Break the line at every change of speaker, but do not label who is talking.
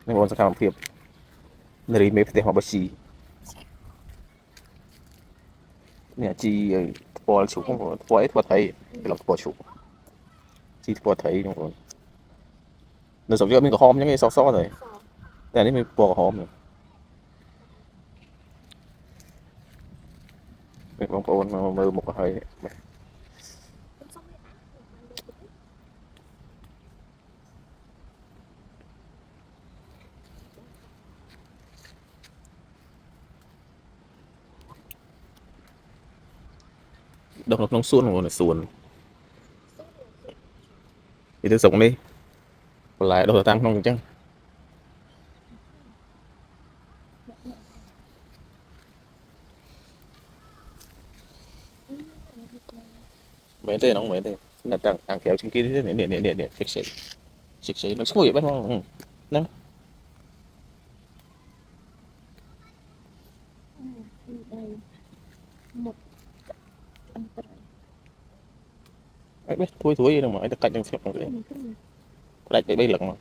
nên bọn sẽ làm việc nơi mấy phải họ bớt xì nè chi bỏ chủ cũng bỏ ấy bỏ thấy cái lòng bỏ chủ chi bỏ thấy đúng rồi nó giống như mình có hôm những cái xó rồiแต่นี่มีปวกหอมอยู่เป็นบางคนมามือหมกอะไรดอกน้องส่วนของส่วนอีกที่ส่งนี่หลายดอกตั้งน้องจังmấy tênน้องmấy tên là đang kéo trên kia thế nè xịt xịt nó xui bắt không nè ấy biết thui thui gì đâu mà ấy cạnh trong xếp rồi lại bị lật mà